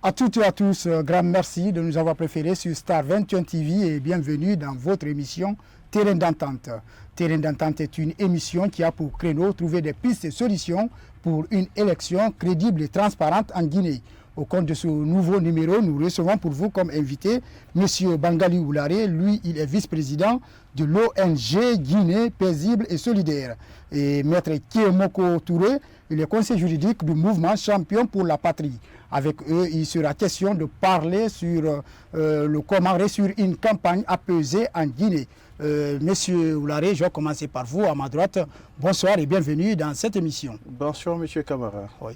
À toutes et à tous, grand merci de nous avoir préférés sur Star 21 TV et bienvenue dans votre émission Terrain d'entente. Terrain d'entente est une émission qui a pour créneau trouver des pistes et solutions pour une élection crédible et transparente en Guinée. Au cours de ce nouveau numéro, nous recevons pour vous comme invité M. Bangali Oulare. Lui, il est vice-président de l'ONG Guinée Paisible et Solidaire. Et Maître Kiemoko Touré, il est conseiller juridique du mouvement Champion pour la Patrie. Avec eux, il sera question de parler sur comment réussir une campagne apaisée en Guinée. Monsieur Oulare, je vais commencer par vous, à ma droite. Bonsoir et bienvenue dans cette émission. Bonsoir, monsieur Camara. Oui.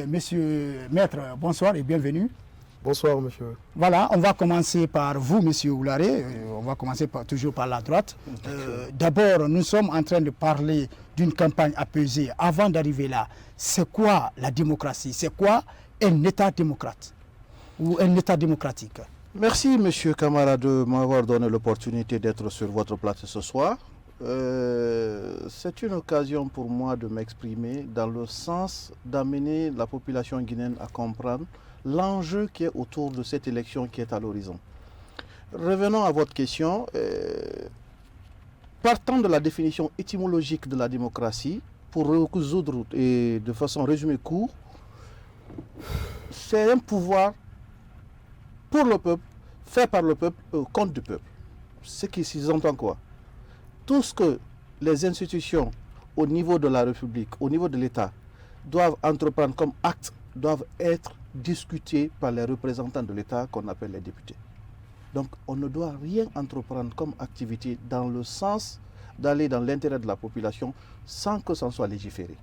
Monsieur Maître, bonsoir et bienvenue. Bonsoir, monsieur. Voilà, on va commencer par vous, monsieur Oulare. On va commencer toujours par la droite. D'abord, nous sommes en train de parler d'une campagne apaisée. Avant d'arriver là, c'est quoi la démocratie? C'est quoi un État démocrate ou un État démocratique? Merci, monsieur Camara, de m'avoir donné l'opportunité d'être sur votre plateau ce soir. C'est une occasion pour moi de m'exprimer dans le sens d'amener la population guinéenne à comprendre l'enjeu qui est autour de cette élection qui est à l'horizon. Revenons à votre question. Partant de la définition étymologique de la démocratie, pour résoudre et de façon résumée court, c'est un pouvoir pour le peuple, fait par le peuple, au compte du peuple. Ce qui s'entend quoi? Tout ce que les institutions au niveau de la République, au niveau de l'État, doivent entreprendre comme actes, doivent être discutés par les représentants de l'État qu'on appelle les députés. Donc on ne doit rien entreprendre comme activité dans le sens d'aller dans l'intérêt de la population sans que ça soit légiféré.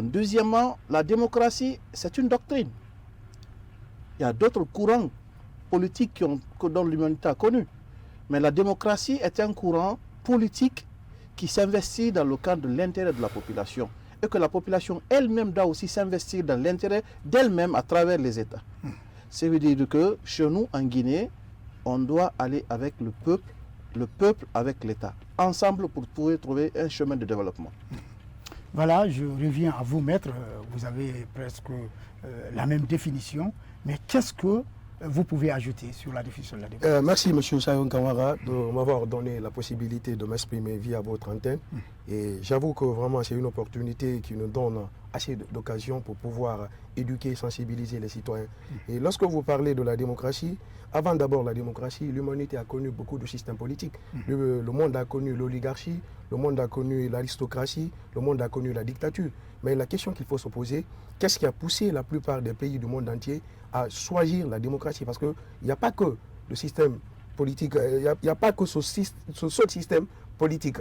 Deuxièmement, la démocratie, c'est une doctrine. Il y a d'autres courants politiques dont l'humanité a connu. Mais la démocratie est un courant politique qui s'investit dans le cadre de l'intérêt de la population. Et que la population elle-même doit aussi s'investir dans l'intérêt d'elle-même à travers les États. Ça veut dire que chez nous, en Guinée, on doit aller avec le peuple avec l'État, ensemble pour pouvoir trouver un chemin de développement. Voilà, je reviens à vous, maître. Vous avez presque la même définition. Mais qu'est-ce que vous pouvez ajouter sur la définition de la démocratie? Merci, M. Sayon Kamara, de m'avoir donné la possibilité de m'exprimer via votre antenne. Et j'avoue que vraiment, c'est une opportunité qui nous donne assez d'occasions pour pouvoir éduquer, sensibiliser les citoyens. Et lorsque vous parlez de la démocratie, avant d'abord la démocratie, l'humanité a connu beaucoup de systèmes politiques. Le monde a connu l'oligarchie, le monde a connu l'aristocratie, le monde a connu la dictature. Mais la question qu'il faut se poser, qu'est-ce qui a poussé la plupart des pays du monde entier à choisir la démocratie? Parce qu'il n'y a pas que le système politique, il n'y a pas que ce seul système politique.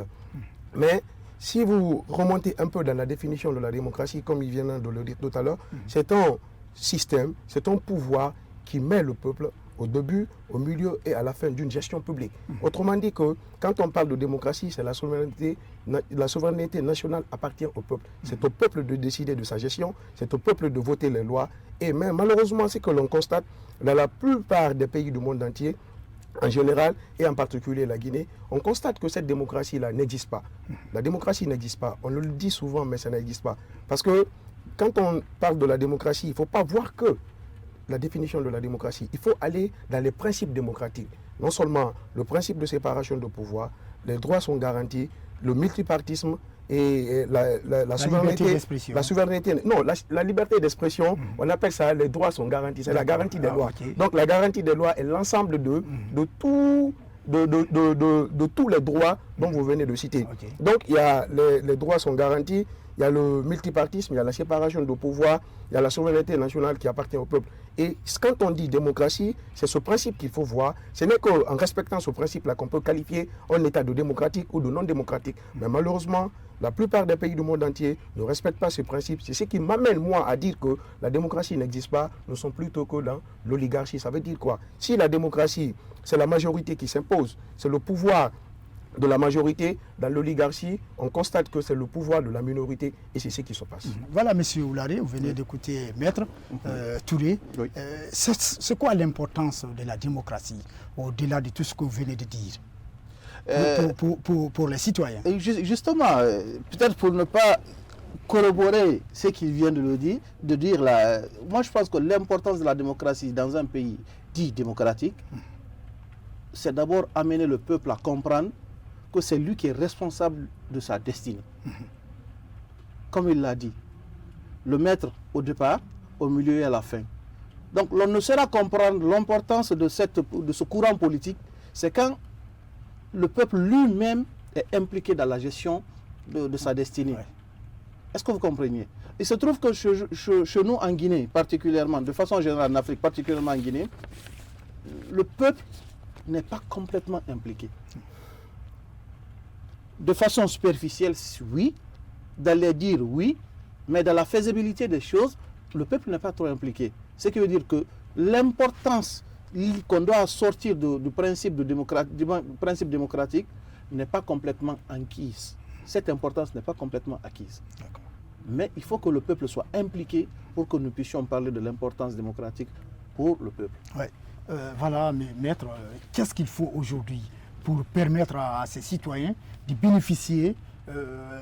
Mais si vous remontez un peu dans la définition de la démocratie, comme il vient de le dire tout à l'heure, c'est un système, c'est un pouvoir qui met le peuple au début, au milieu et à la fin d'une gestion publique. Autrement dit que quand on parle de démocratie, c'est la souveraineté nationale appartient au peuple. C'est au peuple de décider de sa gestion, c'est au peuple de voter les lois. Et même malheureusement, ce que l'on constate dans la plupart des pays du monde entier, en général et en particulier la Guinée, on constate que cette démocratie-là n'existe pas. La démocratie n'existe pas. On le dit souvent, mais ça n'existe pas. Parce que quand on parle de la démocratie, il ne faut pas voir que la définition de la démocratie. Il faut aller dans les principes démocratiques. Non seulement le principe de séparation de pouvoir, les droits sont garantis, le multipartisme et la souveraineté, la liberté d'expression, on appelle ça, les droits sont garantis, c'est la garantie des lois. Donc la garantie des lois est l'ensemble de tous les droits dont vous venez de citer. Donc il y a les droits sont garantis, il y a le multipartisme, il y a la séparation de pouvoir, il y a la souveraineté nationale qui appartient au peuple. Et quand on dit démocratie, c'est ce principe qu'il faut voir. Ce n'est qu'en respectant ce principe-là qu'on peut qualifier un état de démocratique ou de non démocratique. Mais malheureusement, la plupart des pays du monde entier ne respectent pas ce principe. C'est ce qui m'amène, moi, à dire que la démocratie n'existe pas. Nous sommes plutôt que dans l'oligarchie. Ça veut dire quoi? Si la démocratie, c'est la majorité qui s'impose, c'est le pouvoir de la majorité, dans l'oligarchie, on constate que c'est le pouvoir de la minorité et c'est ce qui se passe. Voilà, monsieur Oulare, vous venez d'écouter Maître Touré. C'est quoi l'importance de la démocratie au-delà de tout ce que vous venez de dire pour les citoyens? Justement, peut-être pour ne pas corroborer ce qu'il vient de dire là, moi je pense que l'importance de la démocratie dans un pays dit démocratique, c'est d'abord amener le peuple à comprendre que c'est lui qui est responsable de sa destinée. Comme il l'a dit, le maître au départ, au milieu et à la fin. Donc l'on ne saura comprendre l'importance de ce courant politique, c'est quand le peuple lui-même est impliqué dans la gestion de sa destinée. Ouais. Est-ce que vous comprenez? Il se trouve que chez nous en Guinée, particulièrement, de façon générale en Afrique, particulièrement en Guinée, le peuple n'est pas complètement impliqué. De façon superficielle, oui, dans les dire oui, mais dans la faisabilité des choses, le peuple n'est pas trop impliqué. Ce qui veut dire que l'importance qu'on doit sortir du principe démocratique n'est pas complètement acquise. Cette importance n'est pas complètement acquise. Mais il faut que le peuple soit impliqué pour que nous puissions parler de l'importance démocratique pour le peuple. Ouais. Voilà, mais maître, qu'est-ce qu'il faut aujourd'hui pour permettre à ces citoyens de bénéficier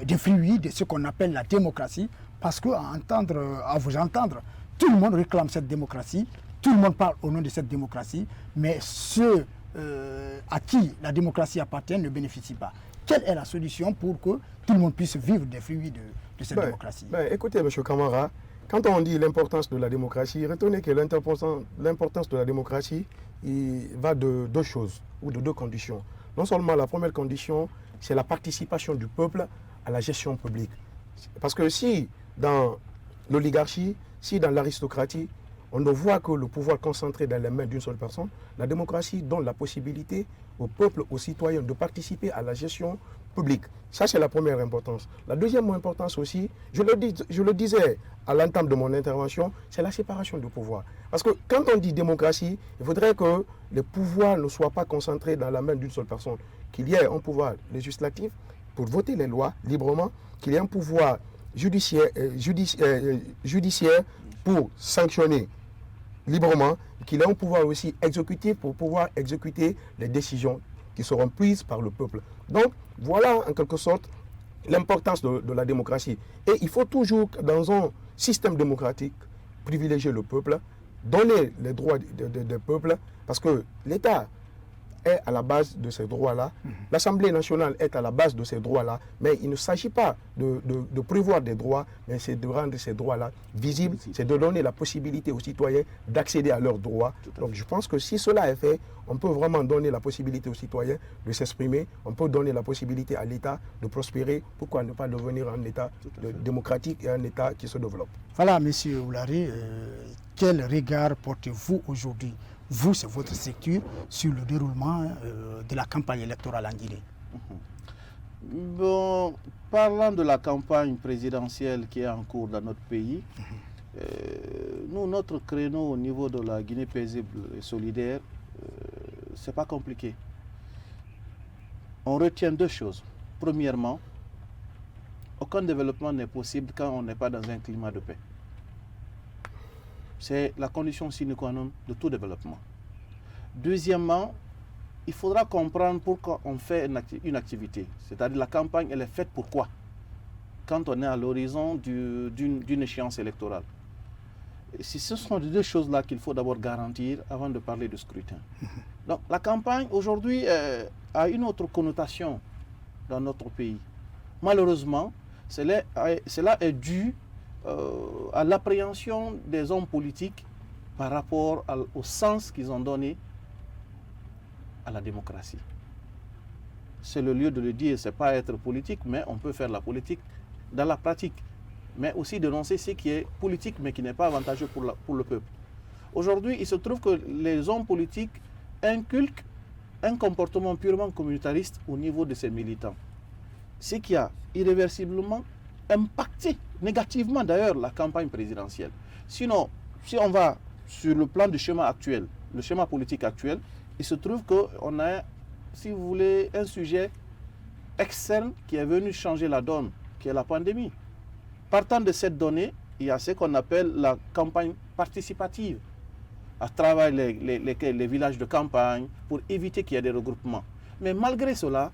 des fruits de ce qu'on appelle la démocratie? Parce à vous entendre, tout le monde réclame cette démocratie, tout le monde parle au nom de cette démocratie, mais ceux à qui la démocratie appartient ne bénéficient pas. Quelle est la solution pour que tout le monde puisse vivre des fruits de cette démocratie? Écoutez, M. Camara, quand on dit l'importance de la démocratie, retenez que l'importance de la démocratie va de deux choses, ou de deux conditions. Non seulement la première condition, c'est la participation du peuple à la gestion publique. Parce que si dans l'oligarchie, si dans l'aristocratie, on ne voit que le pouvoir concentré dans les mains d'une seule personne, la démocratie donne la possibilité au peuple, aux citoyens de participer à la gestion publique. Ça, c'est la première importance. La deuxième importance aussi, je le disais à l'entame de mon intervention, c'est la séparation du pouvoir. Parce que quand on dit démocratie, il faudrait que les pouvoirs ne soient pas concentrés dans la main d'une seule personne. Qu'il y ait un pouvoir législatif pour voter les lois librement, qu'il y ait un pouvoir judiciaire pour sanctionner librement, qu'il ait un pouvoir aussi exécutif pour pouvoir exécuter les décisions qui seront prises par le peuple. Donc, voilà en quelque sorte l'importance de la démocratie. Et il faut toujours, dans un système démocratique, privilégier le peuple, donner les droits des peuples, parce que l'État est à la base de ces droits-là, l'Assemblée nationale est à la base de ces droits-là, mais il ne s'agit pas de prévoir des droits, mais c'est de rendre ces droits-là visibles, c'est de donner la possibilité aux citoyens d'accéder à leurs droits. Donc je pense que si cela est fait, on peut vraiment donner la possibilité aux citoyens de s'exprimer, on peut donner la possibilité à l'État de prospérer, pourquoi ne pas devenir un État démocratique et un État qui se développe. Voilà, M. Oulari, quel regard portez-vous aujourd'hui, vous, c'est votre secteur, sur le déroulement de la campagne électorale en Guinée? Bon, parlant de la campagne présidentielle qui est en cours dans notre pays, nous, notre créneau au niveau de la Guinée paisible et solidaire, c'est pas compliqué. On retient deux choses. Premièrement, aucun développement n'est possible quand on n'est pas dans un climat de paix. C'est la condition sine qua non de tout développement. Deuxièmement, il faudra comprendre pourquoi on fait une activité. C'est-à-dire la campagne, elle est faite pour quoi? Quand on est à l'horizon d'une échéance électorale. Et ce sont les deux choses-là qu'il faut d'abord garantir avant de parler de scrutin. Donc la campagne, aujourd'hui, a une autre connotation dans notre pays. Malheureusement, cela est dû à l'appréhension des hommes politiques par rapport au sens qu'ils ont donné à la démocratie. C'est le lieu de le dire, c'est pas être politique, mais on peut faire la politique dans la pratique, mais aussi dénoncer ce qui est politique, mais qui n'est pas avantageux pour le peuple. Aujourd'hui, il se trouve que les hommes politiques inculquent un comportement purement communautariste au niveau de ses militants, ce qui a irréversiblement impacté négativement d'ailleurs la campagne présidentielle. Sinon, si on va sur le plan du schéma actuel, le schéma politique actuel, il se trouve qu'on a, si vous voulez, un sujet externe qui est venu changer la donne, qui est la pandémie. Partant de cette donnée, il y a ce qu'on appelle la campagne participative, à travers les villages de campagne, pour éviter qu'il y ait des regroupements. Mais malgré cela,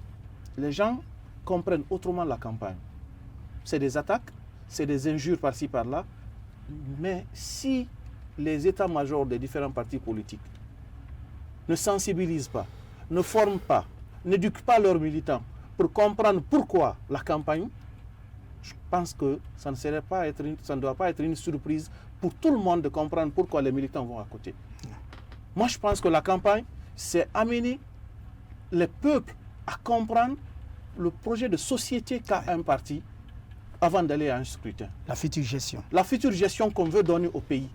les gens comprennent autrement la campagne. C'est des attaques, c'est des injures par-ci par-là. Mais si les états-majors des différents partis politiques ne sensibilisent pas, ne forment pas, n'éduquent pas leurs militants pour comprendre pourquoi la campagne, je pense que ça ne doit pas être une surprise pour tout le monde de comprendre pourquoi les militants vont à côté. Moi, je pense que la campagne, c'est amener les peuples à comprendre le projet de société qu'a un parti avant d'aller à un scrutin. La future gestion. La future gestion qu'on veut donner au pays.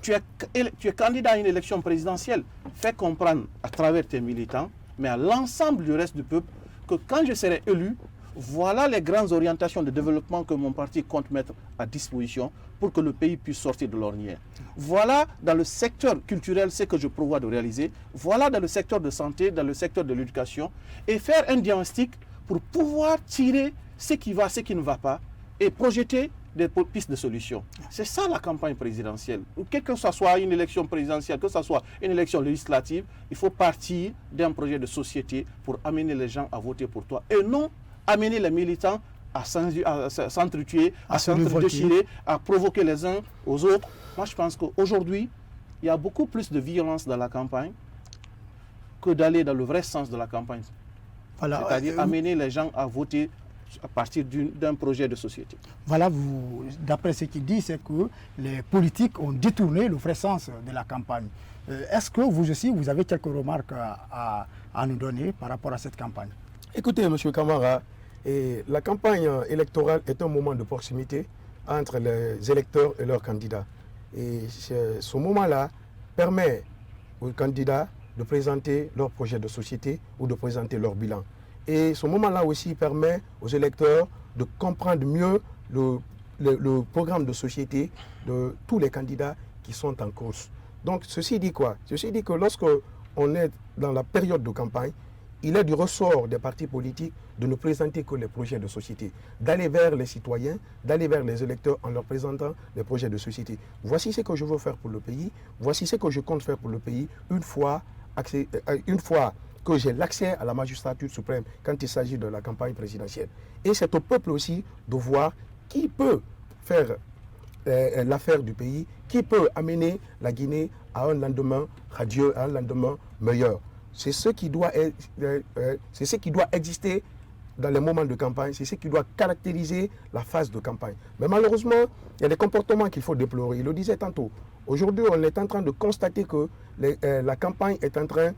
Tu es candidat à une élection présidentielle. Fais comprendre à travers tes militants, mais à l'ensemble du reste du peuple, que quand je serai élu, voilà les grandes orientations de développement que mon parti compte mettre à disposition pour que le pays puisse sortir de l'ornière. Voilà dans le secteur culturel ce que je prévois de réaliser. Voilà dans le secteur de santé, dans le secteur de l'éducation. Et faire un diagnostic pour pouvoir tirer ce qui va, ce qui ne va pas et projeter des pistes de solutions. C'est ça la campagne présidentielle. Quelle que ce soit une élection présidentielle, que ce soit une élection législative, il faut partir d'un projet de société pour amener les gens à voter pour toi et non amener les militants à s'entretuer, à s'entre-déchirer, à provoquer les uns aux autres. Moi, je pense qu'aujourd'hui, il y a beaucoup plus de violence dans la campagne que d'aller dans le vrai sens de la campagne. Voilà, c'est-à-dire amener les gens à voter à partir d'un projet de société. Voilà, d'après ce qu'il dit, c'est que les politiques ont détourné le vrai sens de la campagne. Est-ce que vous aussi, vous avez quelques remarques à nous donner par rapport à cette campagne? Écoutez, M. Camara, la campagne électorale est un moment de proximité entre les électeurs et leurs candidats. Et ce moment-là permet aux candidats de présenter leur projet de société ou de présenter leur bilan. Et ce moment-là aussi permet aux électeurs de comprendre mieux le programme de société de tous les candidats qui sont en course. Donc, ceci dit quoi? Ceci dit que lorsque on est dans la période de campagne, il est du ressort des partis politiques de ne présenter que les projets de société, d'aller vers les citoyens, d'aller vers les électeurs en leur présentant les projets de société. Voici ce que je veux faire pour le pays, voici ce que je compte faire pour le pays une fois que j'ai l'accès à la magistrature suprême quand il s'agit de la campagne présidentielle. Et c'est au peuple aussi de voir qui peut faire l'affaire du pays, qui peut amener la Guinée à un lendemain radieux, à un lendemain meilleur. C'est ce qui doit exister dans les moments de campagne, c'est ce qui doit caractériser la phase de campagne. Mais malheureusement, il y a des comportements qu'il faut déplorer. Il le disait tantôt. Aujourd'hui, on est en train de constater que la campagne est en train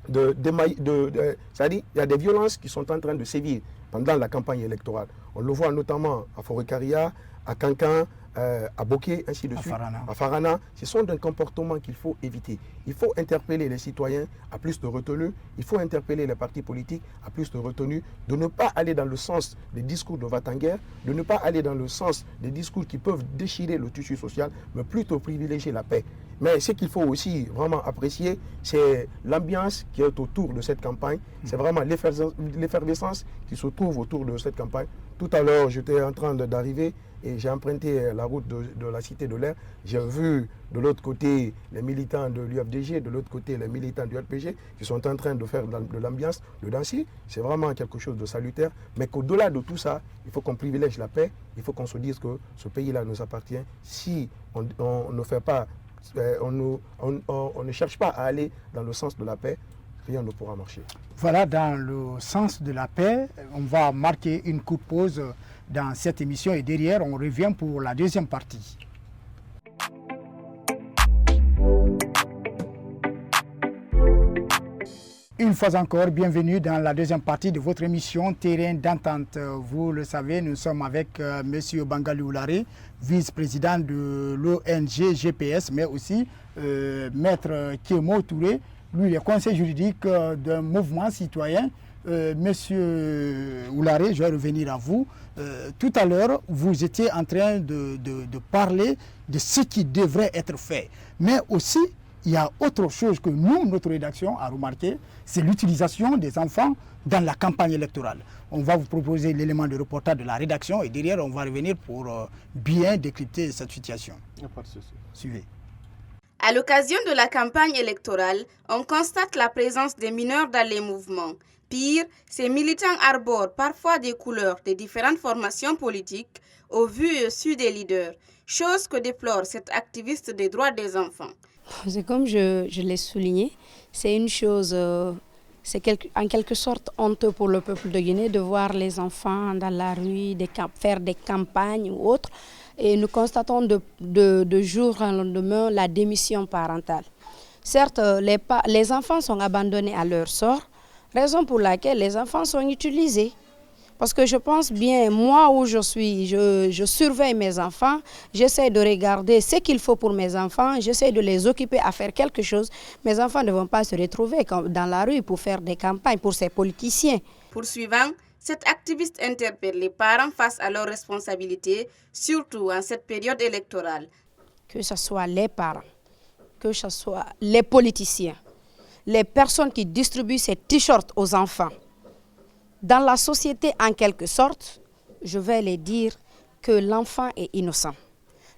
c'est-à-dire il y a des violences qui sont en train de sévir pendant la campagne électorale. On le voit notamment à Forêt-Caria, à Cancan, à Boké, ainsi de suite, à Farana. Ce sont des comportements qu'il faut éviter. Il faut interpeller les citoyens à plus de retenue, il faut interpeller les partis politiques à plus de retenue, de ne pas aller dans le sens des discours de va-t-en-guerre, de ne pas aller dans le sens des discours qui peuvent déchirer le tissu social, mais plutôt privilégier la paix. Mais ce qu'il faut aussi vraiment apprécier, c'est l'ambiance qui est autour de cette campagne. C'est vraiment l'effervescence qui se trouve autour de cette campagne. Tout à l'heure, j'étais en train d'arriver et j'ai emprunté la route de la Cité de l'Air. J'ai vu de l'autre côté les militants de l'UFDG, de l'autre côté les militants du RPG qui sont en train de faire de l'ambiance, de danser. C'est vraiment quelque chose de salutaire. Mais qu'au-delà de tout ça, il faut qu'on privilège la paix. Il faut qu'on se dise que ce pays-là nous appartient. Si on ne fait pas... on ne cherche pas à aller dans le sens de la paix, rien ne pourra marcher. Voilà, dans le sens de la paix, on va marquer une courte pause dans cette émission et derrière, on revient pour la deuxième partie. Une fois encore, bienvenue dans la deuxième partie de votre émission Terrain d'entente. Vous le savez, nous sommes avec M. Bangali Oulare, vice-président de l'ONG GPS, mais aussi Maître Kémo Touré, lui, le conseil juridique d'un mouvement citoyen. Monsieur Oulare, je vais revenir à vous. Tout à l'heure, vous étiez en train de parler de ce qui devrait être fait, mais aussi, il y a autre chose que nous, notre rédaction, a remarqué, c'est l'utilisation des enfants dans la campagne électorale. On va vous proposer l'élément de reportage de la rédaction et derrière, on va revenir pour bien décrypter cette situation. Il n'y a pas de souci. Suivez. À l'occasion de la campagne électorale, on constate la présence des mineurs dans les mouvements. Pire, ces militants arborent parfois des couleurs des différentes formations politiques au vu et au su des leaders, chose que déplore cette activiste des droits des enfants. C'est comme je l'ai souligné, c'est une chose, en quelque sorte honteux pour le peuple de Guinée de voir les enfants dans la rue, faire des campagnes ou autres. Et nous constatons de jour en lendemain la démission parentale. Certes, les enfants sont abandonnés à leur sort, raison pour laquelle les enfants sont utilisés. Parce que je pense bien, moi où je suis, je surveille mes enfants, j'essaie de regarder ce qu'il faut pour mes enfants, j'essaie de les occuper à faire quelque chose. Mes enfants ne vont pas se retrouver dans la rue pour faire des campagnes pour ces politiciens. Poursuivant, cette activiste interpelle les parents face à leurs responsabilités, surtout en cette période électorale. Que ce soit les parents, que ce soit les politiciens, les personnes qui distribuent ces t-shirts aux enfants. Dans la société, en quelque sorte, je vais les dire que l'enfant est innocent.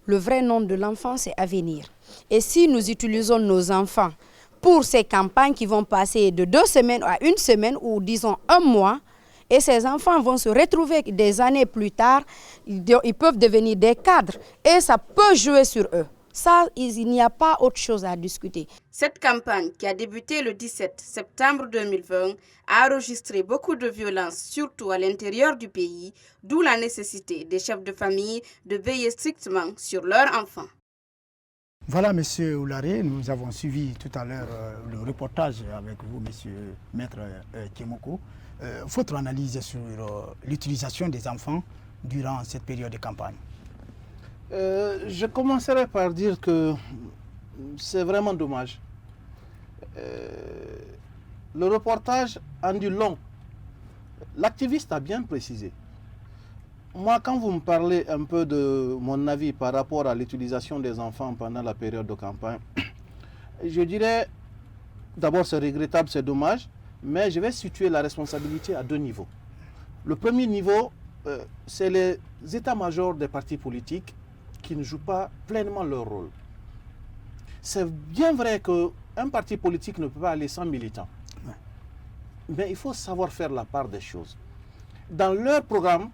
Le vrai nom de l'enfant, c'est avenir. Et si nous utilisons nos enfants pour ces campagnes qui vont passer de 2 semaines à 1 semaine ou disons 1 mois, et ces enfants vont se retrouver des années plus tard, ils peuvent devenir des cadres et ça peut jouer sur eux. Ça, il n'y a pas autre chose à discuter. Cette campagne, qui a débuté le 17 septembre 2020, a enregistré beaucoup de violences, surtout à l'intérieur du pays, d'où la nécessité des chefs de famille de veiller strictement sur leurs enfants. Voilà, Monsieur Oularé, nous avons suivi tout à l'heure le reportage avec vous, Monsieur Maître Kémoko. Votre analyse sur l'utilisation des enfants durant cette période de campagne? Je commencerai par dire que c'est vraiment dommage. Le reportage en dit long. L'activiste a bien précisé. Moi, quand vous me parlez un peu de mon avis par rapport à l'utilisation des enfants pendant la période de campagne, je dirais, d'abord c'est regrettable, c'est dommage, mais je vais situer la responsabilité à 2 niveaux. Le premier niveau, c'est les états-majors des partis politiques qui ne jouent pas pleinement leur rôle. C'est bien vrai qu'un parti politique ne peut pas aller sans militants. Mais il faut savoir faire la part des choses. Dans leur programme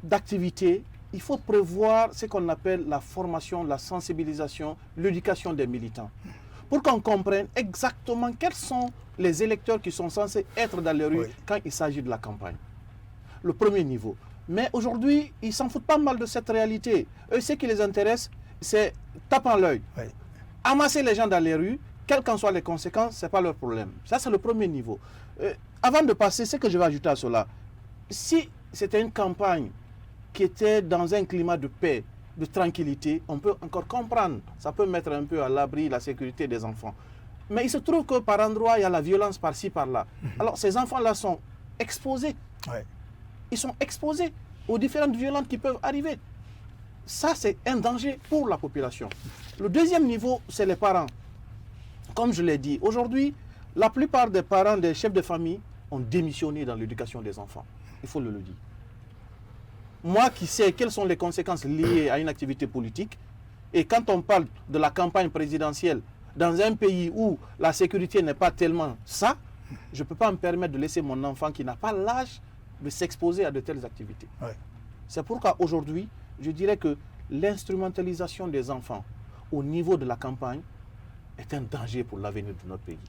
d'activité, il faut prévoir ce qu'on appelle la formation, la sensibilisation, l'éducation des militants. Pour qu'on comprenne exactement quels sont les électeurs qui sont censés être dans les rues quand il s'agit de la campagne. Le premier niveau. Mais aujourd'hui, ils s'en foutent pas mal de cette réalité. Eux, ce qui les intéresse, c'est taper en l'œil. Amasser les gens dans les rues, quelles qu'en soient les conséquences, ce n'est pas leur problème. Ça, c'est le premier niveau. Avant de passer, ce que je vais ajouter à cela, si c'était une campagne qui était dans un climat de paix, de tranquillité, on peut encore comprendre. Ça peut mettre un peu à l'abri la sécurité des enfants. Mais il se trouve que par endroits, il y a la violence par-ci, par-là. Alors, ces enfants-là sont exposés. Ils sont exposés aux différentes violences qui peuvent arriver. Ça, c'est un danger pour la population. Le deuxième niveau, c'est les parents. Comme je l'ai dit, aujourd'hui, la plupart des parents, des chefs de famille, ont démissionné dans l'éducation des enfants. Il faut le dire. Moi qui sais quelles sont les conséquences liées à une activité politique, et quand on parle de la campagne présidentielle dans un pays où la sécurité n'est pas tellement ça, je ne peux pas me permettre de laisser mon enfant qui n'a pas l'âge de s'exposer à de telles activités. C'est pourquoi aujourd'hui, je dirais que l'instrumentalisation des enfants au niveau de la campagne est un danger pour l'avenir de notre pays.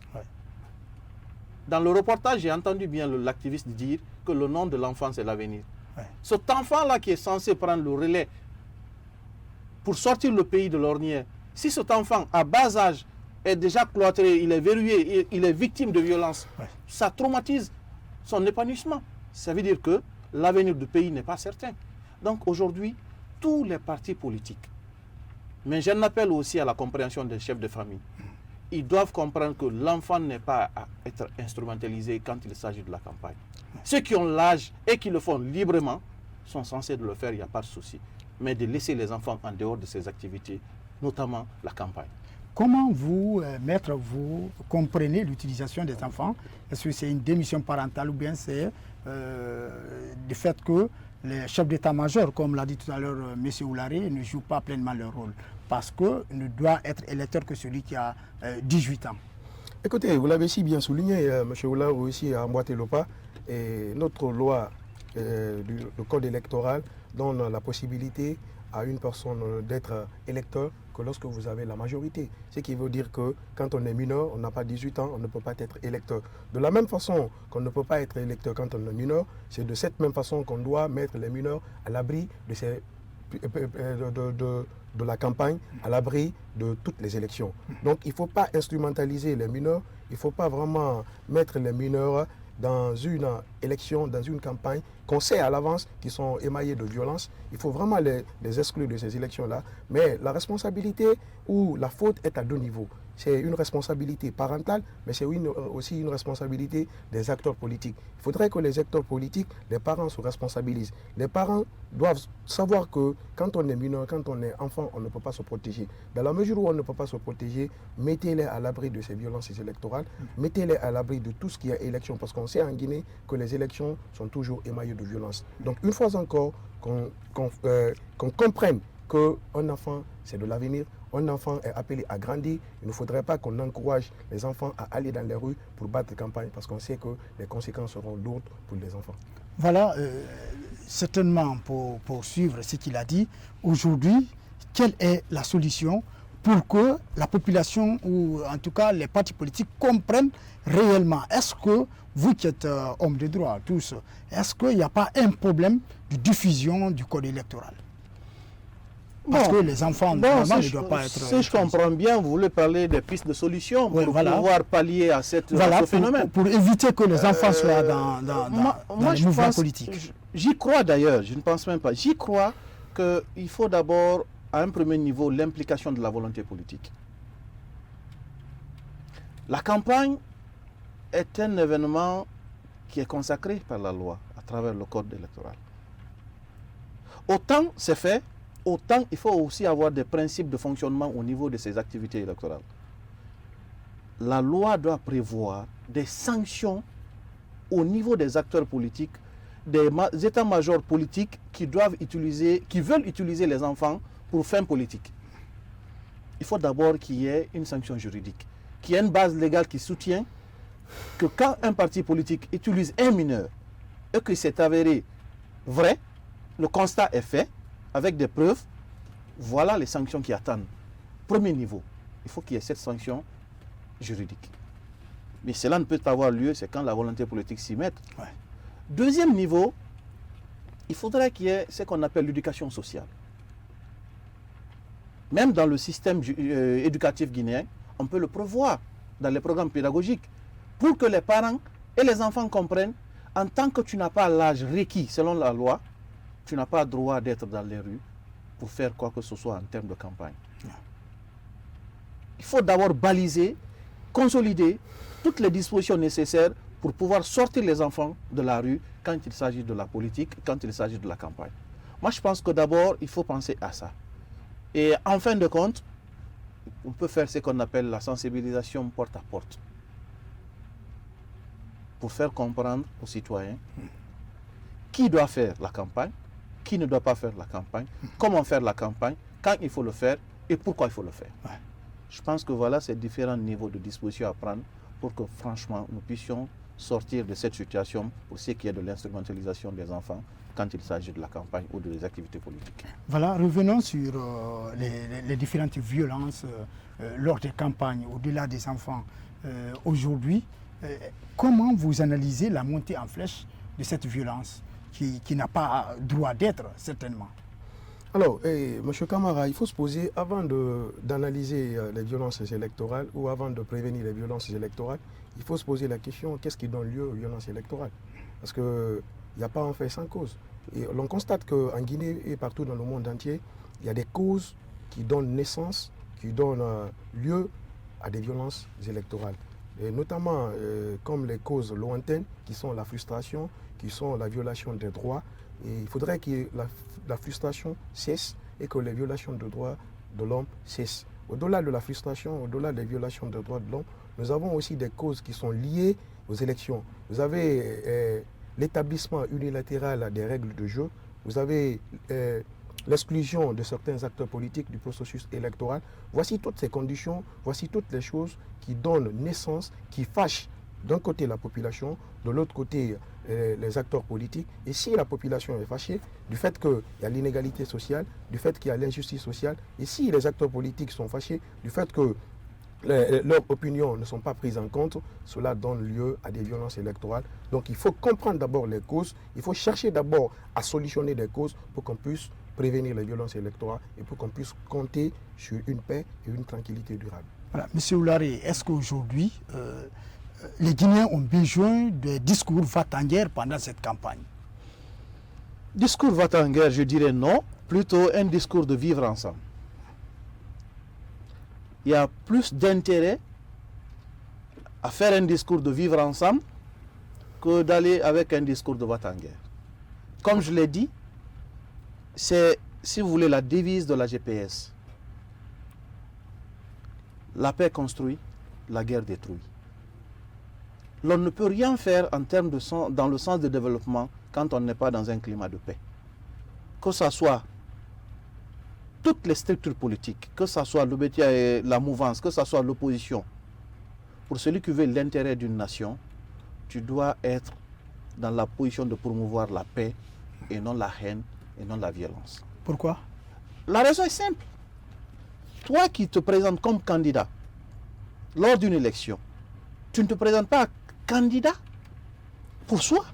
Dans le reportage, j'ai entendu bien l'activiste dire que le nom de l'enfant, c'est l'avenir. Cet enfant-là qui est censé prendre le relais pour sortir le pays de l'ornière, si cet enfant, à bas âge, est déjà cloîtré, il est verrouillé, il est victime de violence, ça traumatise son épanouissement. Ça veut dire que l'avenir du pays n'est pas certain. Donc aujourd'hui, tous les partis politiques, mais j'en appelle aussi à la compréhension des chefs de famille, ils doivent comprendre que l'enfant n'est pas à être instrumentalisé quand il s'agit de la campagne. Ceux qui ont l'âge et qui le font librement sont censés de le faire, il n'y a pas de souci. Mais de laisser les enfants en dehors de ces activités, notamment la campagne. Comment vous, maître, vous comprenez l'utilisation des enfants? Est-ce que c'est une démission parentale ou bien c'est du fait que les chefs d'état-major, comme l'a dit tout à l'heure M. Oularé, ne jouent pas pleinement leur rôle? Parce qu'il ne doit être électeur que celui qui a 18 ans. Écoutez, vous l'avez si bien souligné, M. Oula aussi a emboîté le pas. Et notre loi, le code électoral, donne la possibilité à une personne d'être électeur que lorsque vous avez la majorité. Ce qui veut dire que quand on est mineur, on n'a pas 18 ans, on ne peut pas être électeur. De la même façon qu'on ne peut pas être électeur quand on est mineur, c'est de cette même façon qu'on doit mettre les mineurs à l'abri de la campagne, à l'abri de toutes les élections. Donc il ne faut pas instrumentaliser les mineurs, il ne faut pas vraiment mettre les mineurs dans une élection, dans une campagne qu'on sait à l'avance qui sont émaillées de violence. Il faut vraiment les exclure de ces élections-là. Mais la responsabilité ou la faute est à deux niveaux. C'est une responsabilité parentale, mais c'est aussi une responsabilité des acteurs politiques. Il faudrait que les acteurs politiques, les parents se responsabilisent. Les parents doivent savoir que quand on est mineur, quand on est enfant, on ne peut pas se protéger. Dans la mesure où on ne peut pas se protéger, mettez-les à l'abri de ces violences électorales, mettez-les à l'abri de tout ce qui est élection, parce qu'on sait en Guinée que les élections sont toujours émaillées de violence. Donc une fois encore, qu'on comprenne qu'un enfant, c'est de l'avenir. Un enfant est appelé à grandir. Il ne faudrait pas qu'on encourage les enfants à aller dans les rues pour battre campagne parce qu'on sait que les conséquences seront lourdes pour les enfants. Voilà, certainement pour suivre ce qu'il a dit, aujourd'hui, quelle est la solution pour que la population ou en tout cas les partis politiques comprennent réellement? Est-ce que vous qui êtes hommes de droit, tous, est-ce qu'il n'y a pas un problème de diffusion du code électoral? Parce que les enfants, normalement, ne doivent pas être... Si je comprends bien, vous voulez parler des pistes de solutions pour pouvoir pallier à ce phénomène. Pour éviter que les enfants soient dans le mouvement politique. J'y crois d'ailleurs, je ne pense même pas. J'y crois qu'il faut d'abord, à un premier niveau, l'implication de la volonté politique. La campagne est un événement qui est consacré par la loi à travers le code électoral. Autant c'est fait, autant il faut aussi avoir des principes de fonctionnement au niveau de ces activités électorales. La loi doit prévoir des sanctions au niveau des acteurs politiques, des états-majors politiques qui veulent utiliser les enfants pour fin politique. Il faut d'abord qu'il y ait une sanction juridique, qu'il y ait une base légale qui soutient que quand un parti politique utilise un mineur et que c'est avéré vrai, le constat est fait, avec des preuves, voilà les sanctions qui attendent. Premier niveau, il faut qu'il y ait cette sanction juridique. Mais cela ne peut avoir lieu, c'est quand la volonté politique s'y met. Ouais. Deuxième niveau, il faudrait qu'il y ait ce qu'on appelle l'éducation sociale. Même dans le système éducatif guinéen, on peut le prévoir dans les programmes pédagogiques pour que les parents et les enfants comprennent, en tant que tu n'as pas l'âge requis selon la loi, tu n'as pas le droit d'être dans les rues pour faire quoi que ce soit en termes de campagne. Il faut d'abord baliser, consolider toutes les dispositions nécessaires pour pouvoir sortir les enfants de la rue quand il s'agit de la politique, quand il s'agit de la campagne. Moi, je pense que d'abord, il faut penser à ça. Et en fin de compte, on peut faire ce qu'on appelle la sensibilisation porte à porte pour faire comprendre aux citoyens qui doit faire la campagne, qui ne doit pas faire la campagne, comment faire la campagne, quand il faut le faire et pourquoi il faut le faire. Ouais. Je pense que voilà ces différents niveaux de dispositions à prendre pour que franchement nous puissions sortir de cette situation pour ce qui est de l'instrumentalisation des enfants quand il s'agit de la campagne ou des activités politiques. Voilà, revenons sur les différentes violences lors des campagnes, au-delà des enfants. Aujourd'hui, comment vous analysez la montée en flèche de cette violence qui n'a pas droit d'être, certainement? Alors, M. Camara, il faut se poser, avant d'analyser les violences électorales ou avant de prévenir les violences électorales, il faut se poser la question, qu'est-ce qui donne lieu aux violences électorales? Parce qu'il n'y a pas en fait sans cause. Et l'on constate qu'en Guinée et partout dans le monde entier, il y a des causes qui donnent naissance, qui donnent lieu à des violences électorales. Et notamment comme les causes lointaines, qui sont la frustration, qui sont la violation des droits. Et il faudrait que la frustration cesse et que les violations des droits de l'homme cessent. Au-delà de la frustration, au-delà des violations des droits de l'homme, nous avons aussi des causes qui sont liées aux élections. Vous avez l'établissement unilatéral des règles de jeu, vous avez l'exclusion de certains acteurs politiques du processus électoral. Voici toutes ces conditions, voici toutes les choses qui donnent naissance, qui fâchent d'un côté la population, de l'autre côté les acteurs politiques. Et si la population est fâchée du fait qu'il y a l'inégalité sociale, du fait qu'il y a l'injustice sociale, et si les acteurs politiques sont fâchés du fait que leurs opinions ne sont pas prises en compte, cela donne lieu à des violences électorales. Donc il faut comprendre d'abord les causes, il faut chercher d'abord à solutionner des causes pour qu'on puisse prévenir les violences électorales et pour qu'on puisse compter sur une paix et une tranquillité durable. Voilà. Monsieur Oularé, est-ce qu'aujourd'hui, les Guinéens ont besoin de discours va-t-en-guerre pendant cette campagne? Discours va-t-en-guerre, je dirais non, plutôt un discours de vivre ensemble. Il y a plus d'intérêt à faire un discours de vivre ensemble que d'aller avec un discours de va-t-en-guerre. Comme je l'ai dit, c'est, si vous voulez, la devise de la GPS. La paix construit, la guerre détruit. L'on ne peut rien faire en termes de dans le sens de développement quand on n'est pas dans un climat de paix. Que ce soit toutes les structures politiques, que ce soit la mouvance, que ce soit l'opposition, pour celui qui veut l'intérêt d'une nation, tu dois être dans la position de promouvoir la paix et non la haine et non la violence. Pourquoi? La raison est simple. Toi qui te présentes comme candidat lors d'une élection, tu ne te présentes pas candidat pour soi.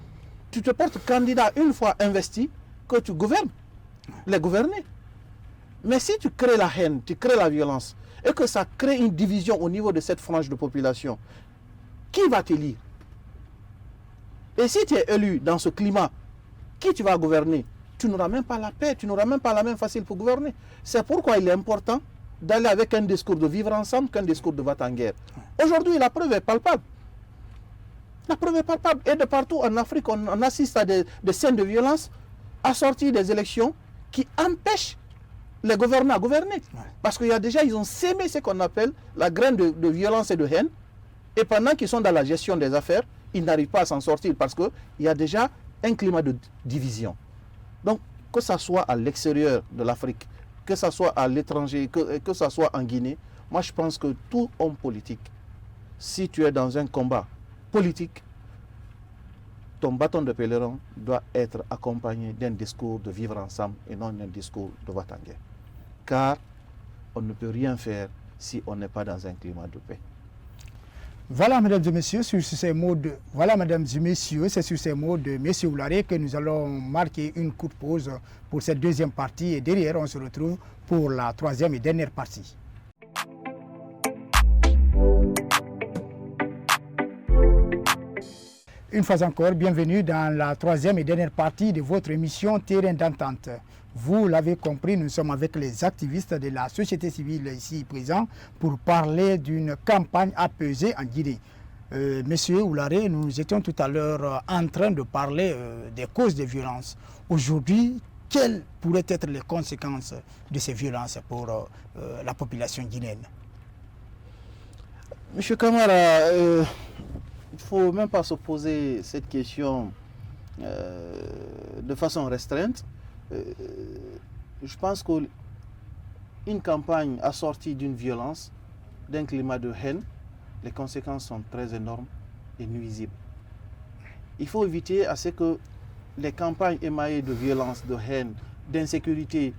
Tu te portes candidat une fois investi que tu gouvernes, les gouverner. Mais si tu crées la haine, tu crées la violence, et que ça crée une division au niveau de cette frange de population, qui va t'élire? Et si tu es élu dans ce climat, qui tu vas gouverner? Tu n'auras même pas la paix, tu n'auras même pas la main facile pour gouverner. C'est pourquoi il est important d'aller avec un discours de vivre ensemble qu'un discours de va-t-en-guerre. Aujourd'hui, la preuve est palpable. La preuve est palpable. Et de partout en Afrique, on assiste à des scènes de violence assorties des élections qui empêchent les gouvernants à gouverner. Parce qu'il y a déjà, ils ont sémé ce qu'on appelle la graine de violence et de haine. Et pendant qu'ils sont dans la gestion des affaires, ils n'arrivent pas à s'en sortir parce qu'il y a déjà un climat de division. Donc, que ce soit à l'extérieur de l'Afrique, que ce soit à l'étranger, que ce soit en Guinée, moi je pense que tout homme politique, si tu es dans un combat politique, ton bâton de pèlerin doit être accompagné d'un discours de vivre ensemble et non d'un discours de va-t-en-guerre. Car on ne peut rien faire si on n'est pas dans un climat de paix. Voilà, mesdames et messieurs, c'est sur ces mots de M. Oularé que nous allons marquer une courte pause pour cette deuxième partie et derrière on se retrouve pour la troisième et dernière partie. Une fois encore, bienvenue dans la troisième et dernière partie de votre émission Terrain d'entente. Vous l'avez compris, nous sommes avec les activistes de la société civile ici présents pour parler d'une campagne apaisée en Guinée. Monsieur Oularé, nous étions tout à l'heure en train de parler des causes des violences. Aujourd'hui, quelles pourraient être les conséquences de ces violences pour la population guinéenne? Monsieur Camara, il ne faut même pas se poser cette question de façon restreinte. Je pense qu'une campagne assortie d'une violence, d'un climat de haine, les conséquences sont très énormes et nuisibles. Il faut éviter à ce que les campagnes émaillées de violence, de haine, d'insécurité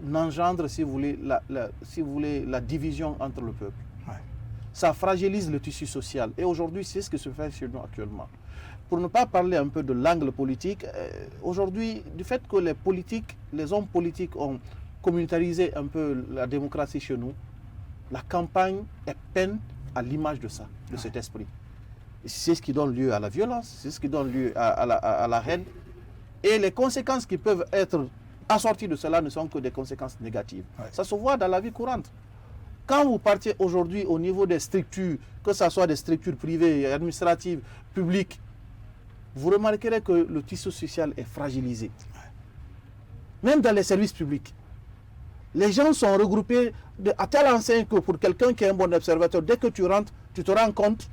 n'engendrent, si vous voulez, la division entre le peuple. Ouais. Ça fragilise le tissu social. Et aujourd'hui, c'est ce qui se fait chez nous actuellement. Pour ne pas parler un peu de l'angle politique, aujourd'hui, du fait que les hommes politiques ont communautarisé un peu la démocratie chez nous, la campagne est peine à l'image de ça, de cet esprit. C'est ce qui donne lieu à la violence, c'est ce qui donne lieu à la haine. Et les conséquences qui peuvent être assorties de cela ne sont que des conséquences négatives. Ouais. Ça se voit dans la vie courante. Quand vous partez aujourd'hui au niveau des structures, que ce soit des structures privées, administratives, publiques, vous remarquerez que le tissu social est fragilisé. Même dans les services publics. Les gens sont regroupés à telle enseigne que pour quelqu'un qui est un bon observateur, dès que tu rentres, tu te rends compte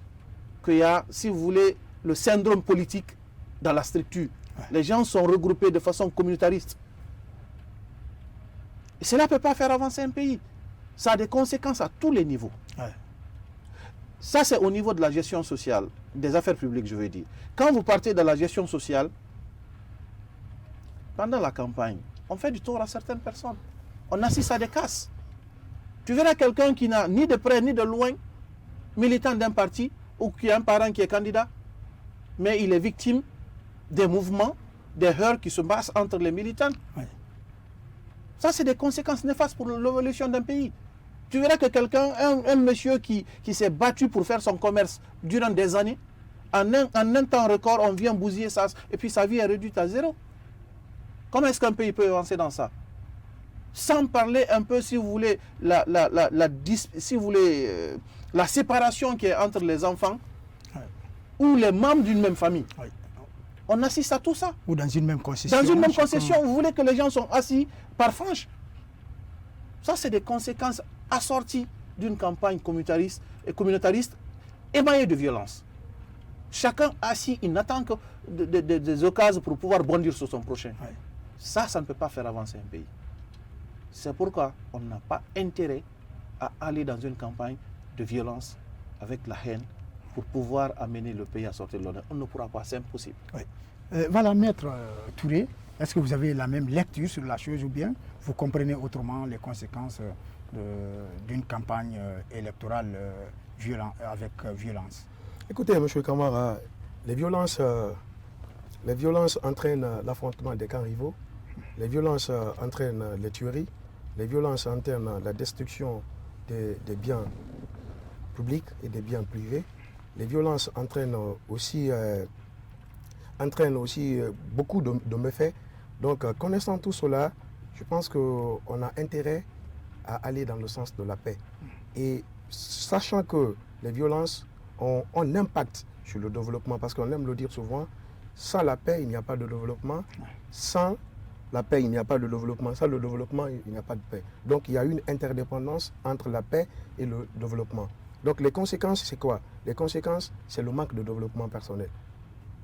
qu'il y a, si vous voulez, le syndrome politique dans la structure. Les gens sont regroupés de façon communautariste. Et cela ne peut pas faire avancer un pays. Ça a des conséquences à tous les niveaux. Ouais. Ça, c'est au niveau de la gestion sociale, des affaires publiques, je veux dire. Quand vous partez de la gestion sociale, pendant la campagne, on fait du tort à certaines personnes. On assiste à des casses. Tu verras quelqu'un qui n'a ni de près ni de loin, militant d'un parti, ou qui a un parent qui est candidat, mais il est victime des mouvements, des heurts qui se passent entre les militants. Ouais. Ça, c'est des conséquences néfastes pour l'évolution d'un pays. Tu verras que quelqu'un, un monsieur qui s'est battu pour faire son commerce durant des années, en un temps record, on vient bousiller ça, et puis sa vie est réduite à zéro. Comment est-ce qu'un pays peut avancer dans ça? Sans parler un peu, si vous voulez, la séparation qui est entre les enfants, ouais, ou les membres d'une même famille. ouais. On assiste à tout ça. Ou dans une même concession. Dans une même concession, vous voulez que les gens sont assis par frange. Ça, c'est des conséquences assorties d'une campagne communautariste émaillée de violence. Chacun assis, il n'attend que des occasions pour pouvoir bondir sur son prochain. Ouais. Ça ne peut pas faire avancer un pays. C'est pourquoi on n'a pas intérêt à aller dans une campagne de violence avec la haine pour pouvoir amener le pays à sortir de l'honneur. On ne pourra pas, c'est impossible. Oui. Voilà, Maître Touré, est-ce que vous avez la même lecture sur la chose ou bien vous comprenez autrement les conséquences d'une campagne électorale avec violence? Écoutez, M. Camara, les violences entraînent l'affrontement des camps rivaux, les violences entraînent les tueries, les violences entraînent la destruction des biens publics et des biens privés. Les violences entraînent aussi beaucoup de méfaits. Donc, connaissant tout cela, je pense qu'on a intérêt à aller dans le sens de la paix. Et sachant que les violences ont un impact sur le développement, parce qu'on aime le dire souvent, sans la paix, il n'y a pas de développement. Sans la paix, il n'y a pas de développement. Sans le développement, il n'y a pas de paix. Donc, il y a une interdépendance entre la paix et le développement. Donc, les conséquences, c'est quoi? Les conséquences, c'est le manque de développement personnel.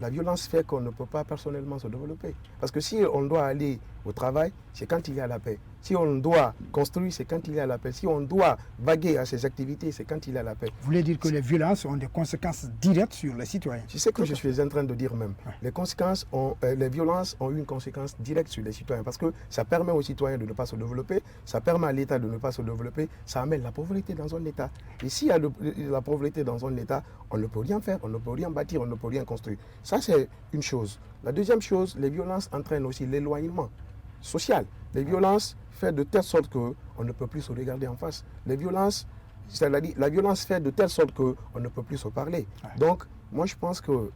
La violence fait qu'on ne peut pas personnellement se développer. Parce que si on doit aller au travail, c'est quand il y a la paix. Si on doit construire, c'est quand il y a la paix. Si on doit vaguer à ses activités, c'est quand il y a la paix. Vous voulez dire que les violences ont des conséquences directes sur les citoyens? C'est ce que je suis en train de dire même. Les violences ont une conséquence directe sur les citoyens parce que ça permet aux citoyens de ne pas se développer, ça permet à l'État de ne pas se développer, ça amène la pauvreté dans un État. Et s'il y a la pauvreté dans un État, on ne peut rien faire, on ne peut rien bâtir, on ne peut rien construire. Ça, c'est une chose. La deuxième chose, les violences entraînent aussi l'éloignement social. Les violences font de telle sorte qu'on ne peut plus se regarder en face. Les violences, c'est-à-dire, la violence fait de telle sorte qu'on ne peut plus se parler. Donc, moi, je pense que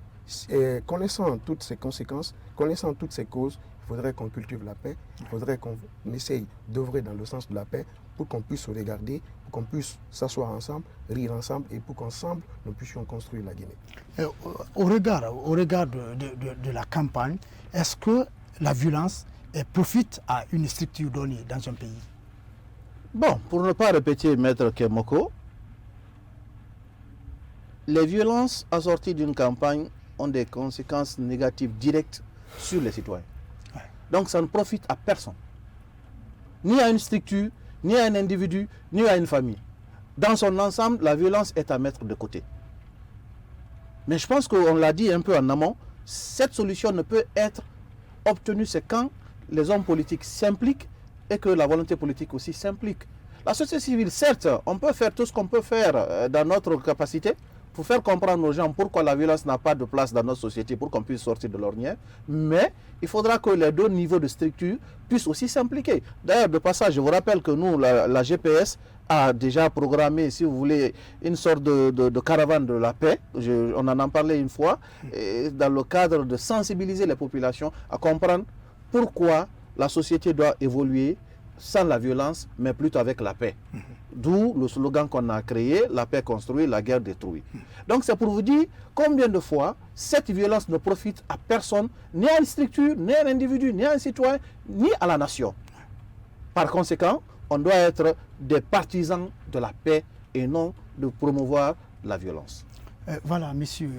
connaissant toutes ces conséquences, connaissant toutes ces causes, il faudrait qu'on cultive la paix, il faudrait qu'on essaye d'œuvrer dans le sens de la paix pour qu'on puisse se regarder, pour qu'on puisse s'asseoir ensemble, rire ensemble et pour qu'ensemble, nous puissions construire la Guinée. Au regard de la campagne, est-ce que la violence profite à une structure donnée dans un pays? Bon, pour ne pas répéter Maître Kemoko, les violences assorties d'une campagne ont des conséquences négatives directes sur les citoyens. Ouais. Donc ça ne profite à personne. Ni à une structure, ni à un individu, ni à une famille. Dans son ensemble, la violence est à mettre de côté. Mais je pense qu'on l'a dit un peu en amont, cette solution ne peut être obtenue, c'est quand les hommes politiques s'impliquent et que la volonté politique aussi s'implique. La société civile, certes, on peut faire tout ce qu'on peut faire dans notre capacité pour faire comprendre aux gens pourquoi la violence n'a pas de place dans notre société, pour qu'on puisse sortir de l'ornière, mais il faudra que les deux niveaux de structure puissent aussi s'impliquer. D'ailleurs, de passage, je vous rappelle que nous, la GPS, a déjà programmé, si vous voulez, une sorte de caravane de la paix. On en a parlé une fois, et dans le cadre de sensibiliser les populations à comprendre pourquoi la société doit évoluer sans la violence, mais plutôt avec la paix. D'où le slogan qu'on a créé, la paix construit, la guerre détruit. Donc c'est pour vous dire combien de fois cette violence ne profite à personne, ni à une structure, ni à un individu, ni à un citoyen, ni à la nation. Par conséquent, on doit être des partisans de la paix et non de promouvoir la violence. Voilà, Monsieur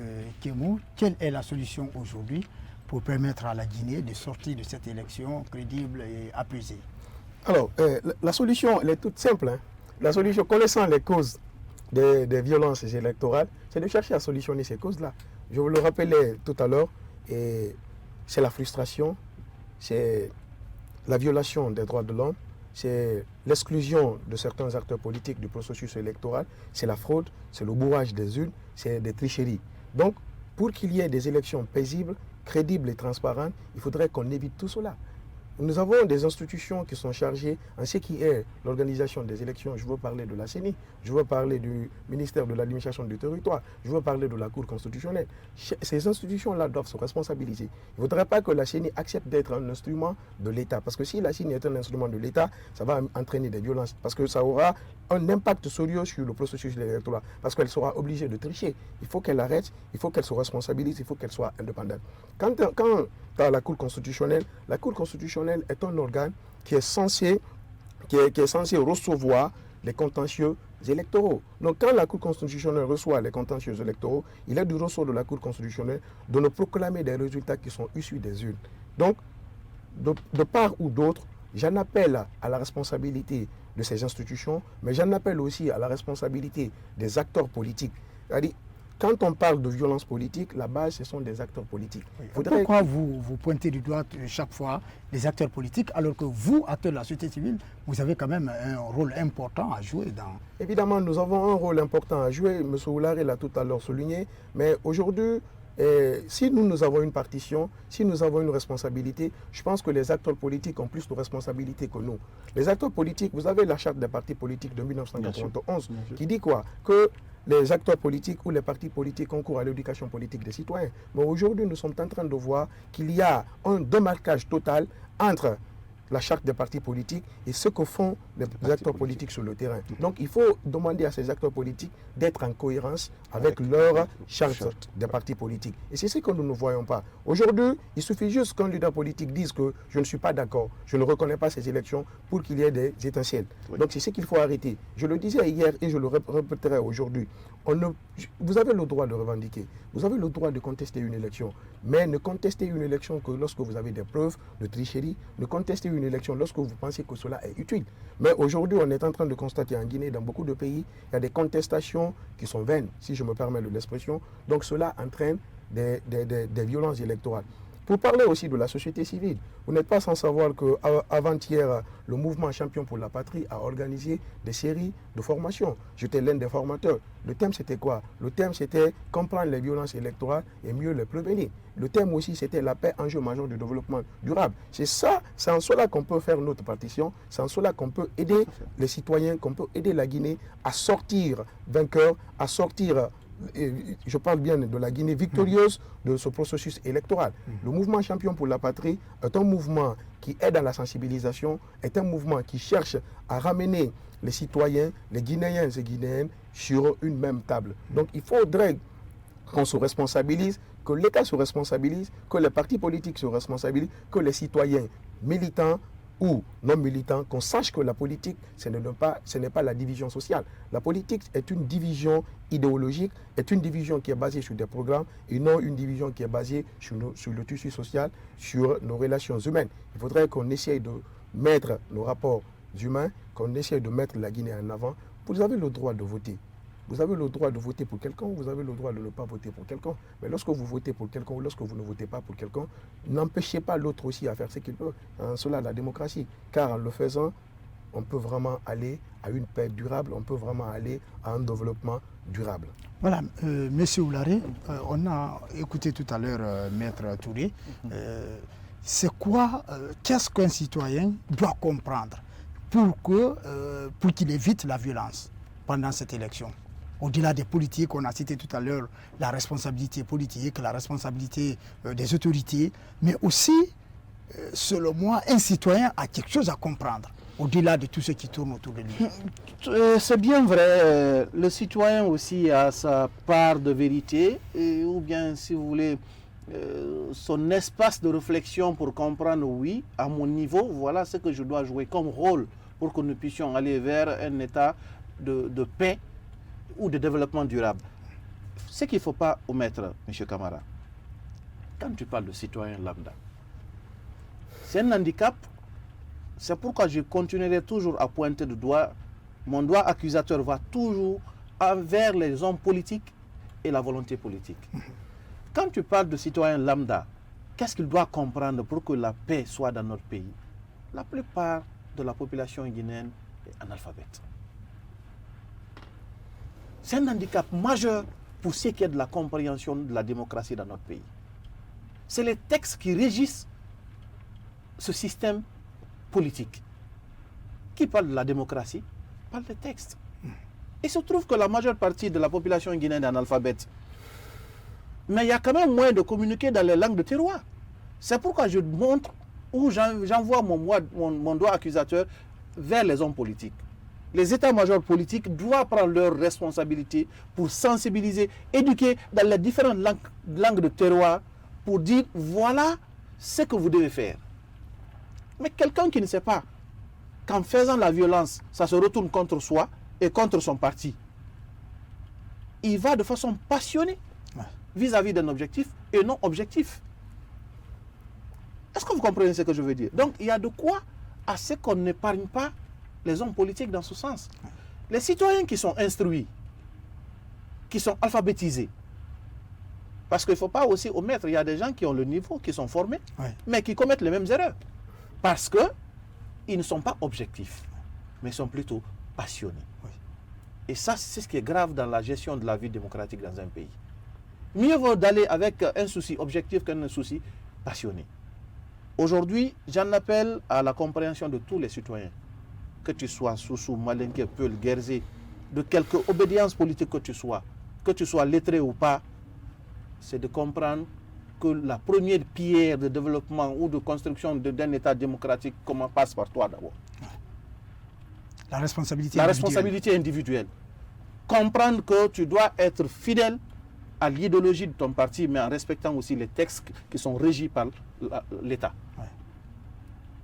Kemou, quelle est la solution aujourd'hui pour permettre à la Guinée de sortir de cette élection crédible et apaisée? Alors, la solution, elle est toute simple. Hein. La solution, connaissant les causes des violences électorales, c'est de chercher à solutionner ces causes-là. Je vous le rappelais tout à l'heure, c'est la frustration, c'est la violation des droits de l'homme, c'est l'exclusion de certains acteurs politiques du processus électoral, c'est la fraude, c'est le bourrage des urnes, c'est des tricheries. Donc, pour qu'il y ait des élections paisibles, crédibles et transparentes, il faudrait qu'on évite tout cela. Nous avons des institutions qui sont chargées en ce qui est l'organisation des élections. Je veux parler de la CENI, je veux parler du ministère de l'administration du territoire, je veux parler de la Cour constitutionnelle. Ces institutions-là doivent se responsabiliser. Il ne faudrait pas que la CENI accepte d'être un instrument de l'État. Parce que si la CENI est un instrument de l'État, ça va entraîner des violences. Parce que ça aura un impact sérieux sur le processus électoral. Parce qu'elle sera obligée de tricher. Il faut qu'elle arrête, il faut qu'elle se responsabilise, il faut qu'elle soit indépendante. Quand à la Cour constitutionnelle est un organe qui est censé recevoir les contentieux électoraux. Donc quand la Cour constitutionnelle reçoit les contentieux électoraux, il est du ressort de la Cour constitutionnelle de nous proclamer des résultats qui sont issus des urnes. Donc, de part ou d'autre, j'en appelle à la responsabilité de ces institutions, mais j'en appelle aussi à la responsabilité des acteurs politiques. C'est-à-dire, quand on parle de violence politique, la base, ce sont des acteurs politiques. Oui. Pourquoi vous pointez du doigt chaque fois les acteurs politiques, alors que vous, acteurs de la société civile, vous avez quand même un rôle important à jouer dans... Évidemment, nous avons un rôle important à jouer. M. Oulare l'a tout à l'heure souligné. Mais aujourd'hui, si nous avons une partition, si nous avons une responsabilité, je pense que les acteurs politiques ont plus de responsabilités que nous. Les acteurs politiques, vous avez la charte des partis politiques de 1991 qui dit quoi? Que les acteurs politiques ou les partis politiques concourent à l'éducation politique des citoyens. Mais aujourd'hui, nous sommes en train de voir qu'il y a un démarquage total entre la charte des partis politiques et ce que font les acteurs politiques sur le terrain. Donc il faut demander à ces acteurs politiques d'être en cohérence avec leur charte des partis politiques. Et c'est ce que nous ne voyons pas. Aujourd'hui, il suffit juste qu'un leader politique dise que je ne suis pas d'accord, je ne reconnais pas ces élections pour qu'il y ait des étincelles. Oui. Donc c'est ce qu'il faut arrêter. Je le disais hier et je le répéterai aujourd'hui. Vous avez le droit de revendiquer, vous avez le droit de contester une élection, mais ne contestez une élection que lorsque vous avez des preuves de tricherie, ne contestez une élection lorsque vous pensez que cela est utile. Mais aujourd'hui, on est en train de constater en Guinée, dans beaucoup de pays, il y a des contestations qui sont vaines, si je me permets de l'expression, donc cela entraîne des violences électorales. Pour parler aussi de la société civile, vous n'êtes pas sans savoir qu'avant-hier, le mouvement Champion pour la Patrie a organisé des séries de formations. J'étais l'un des formateurs. Le thème, c'était quoi? Le thème, c'était comprendre les violences électorales et mieux les prévenir. Le thème aussi, c'était la paix, enjeu majeur du développement durable. C'est en cela qu'on peut faire notre partition, c'est en cela qu'on peut aider les citoyens, qu'on peut aider la Guinée à sortir vainqueur, à sortir... je parle bien de la Guinée victorieuse de ce processus électoral. Le mouvement Champion pour la Patrie est un mouvement qui aide à la sensibilisation, est un mouvement qui cherche à ramener les citoyens, les Guinéens et Guinéennes sur une même table. Donc il faudrait qu'on se responsabilise, que l'État se responsabilise, que les partis politiques se responsabilisent, que les citoyens militants ou non militants, qu'on sache que la politique, ce n'est pas la division sociale. La politique est une division idéologique, est une division qui est basée sur des programmes et non une division qui est basée sur le tissu social, sur nos relations humaines. Il faudrait qu'on essaye de mettre nos rapports humains, qu'on essaye de mettre la Guinée en avant. Vous avez le droit de voter. Vous avez le droit de voter pour quelqu'un, vous avez le droit de ne pas voter pour quelqu'un. Mais lorsque vous votez pour quelqu'un ou lorsque vous ne votez pas pour quelqu'un, n'empêchez pas l'autre aussi à faire ce qu'il peut. Cela, la démocratie. Car en le faisant, on peut vraiment aller à une paix durable, on peut vraiment aller à un développement durable. Voilà, Monsieur Oulare, on a écouté tout à l'heure Maître Touré. C'est quoi, qu'est-ce qu'un citoyen doit comprendre pour qu'il évite la violence pendant cette élection? Au-delà des politiques, on a cité tout à l'heure la responsabilité politique, la responsabilité des autorités, mais aussi, selon moi, un citoyen a quelque chose à comprendre, au-delà de tout ce qui tourne autour de lui. C'est bien vrai, le citoyen aussi a sa part de vérité, ou bien, si vous voulez, son espace de réflexion pour comprendre, oui, à mon niveau, voilà ce que je dois jouer comme rôle pour que nous puissions aller vers un état de paix ou de développement durable. Ce qu'il ne faut pas omettre, M. Camara, quand tu parles de citoyen lambda, c'est un handicap, C'est pourquoi je continuerai toujours à pointer du doigt. Mon doigt accusateur va toujours envers les hommes politiques et la volonté politique. Quand tu parles de citoyens lambda, qu'est-ce qu'il doit comprendre pour que la paix soit dans notre pays? La plupart de la population guinéenne est analphabète. C'est un handicap majeur pour ce qui est de la compréhension de la démocratie dans notre pays. C'est les textes qui régissent ce système politique. Qui parle de la démocratie parle des textes. Il se trouve que la majeure partie de la population guinéenne est analphabète. Mais il y a quand même moyen de communiquer dans les langues de terroir. C'est pourquoi je montre ou j'envoie mon doigt accusateur vers les hommes politiques. Les états-majors politiques doivent prendre leurs responsabilités pour sensibiliser, éduquer dans les différentes langues de terroir pour dire voilà ce que vous devez faire. Mais quelqu'un qui ne sait pas qu'en faisant la violence, ça se retourne contre soi et contre son parti, il va de façon passionnée vis-à-vis d'un objectif et non objectif. Est-ce que vous comprenez ce que je veux dire? Donc il y a de quoi à ce qu'on n'épargne pas les hommes politiques dans ce sens. Les citoyens qui sont instruits, qui sont alphabétisés, parce qu'il ne faut pas aussi omettre, il y a des gens qui ont le niveau, qui sont formés, mais qui commettent les mêmes erreurs. Parce qu'ils ne sont pas objectifs, mais sont plutôt passionnés. Et ça, c'est ce qui est grave dans la gestion de la vie démocratique dans un pays. Mieux vaut d'aller avec un souci objectif qu'un souci passionné. Aujourd'hui, j'en appelle à la compréhension de tous les citoyens. Que tu sois Soussou, Malinké, Peul, Guerzé, de quelque obédience politique que tu sois lettré ou pas, c'est de comprendre que la première pierre de développement ou de construction d'un État démocratique passe par toi d'abord. La responsabilité individuelle. Comprendre que tu dois être fidèle à l'idéologie de ton parti, mais en respectant aussi les textes qui sont régis par l'État.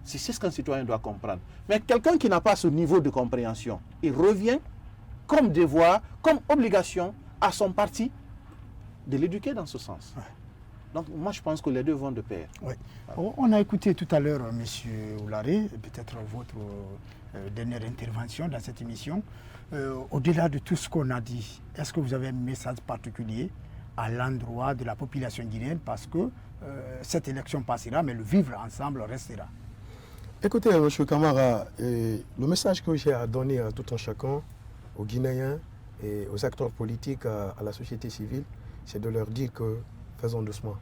C'est ce qu'un citoyen doit comprendre. Mais quelqu'un qui n'a pas ce niveau de compréhension, il revient comme devoir, comme obligation à son parti de l'éduquer dans ce sens. Donc moi je pense que les deux vont de pair. Voilà. On a écouté tout à l'heure M. Oularé, peut-être votre dernière intervention dans cette émission. Au-delà de tout ce qu'on a dit, est-ce que vous avez un message particulier à l'endroit de la population guinéenne? Parce que cette élection passera, mais le vivre ensemble restera. Écoutez, M. Camara, le message que j'ai à donner à tout un chacun, aux Guinéens et aux acteurs politiques, à la société civile, c'est de leur dire que faisons doucement.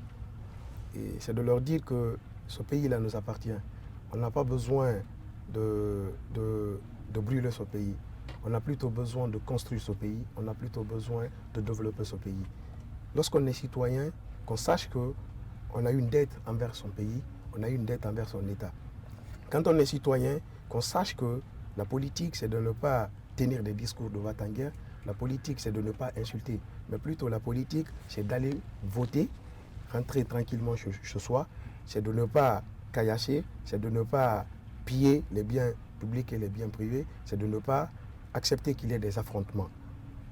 Et c'est de leur dire que ce pays-là nous appartient. On n'a pas besoin de brûler ce pays. On a plutôt besoin de construire ce pays. On a plutôt besoin de développer ce pays. Lorsqu'on est citoyen, qu'on sache qu'on a une dette envers son pays, on a une dette envers son État. Quand on est citoyen, qu'on sache que la politique, c'est de ne pas tenir des discours de va-t-en-guerre. La politique, c'est de ne pas insulter. Mais plutôt, la politique, c'est d'aller voter, rentrer tranquillement chez soi. C'est de ne pas caillasser, c'est de ne pas piller les biens publics et les biens privés. C'est de ne pas accepter qu'il y ait des affrontements.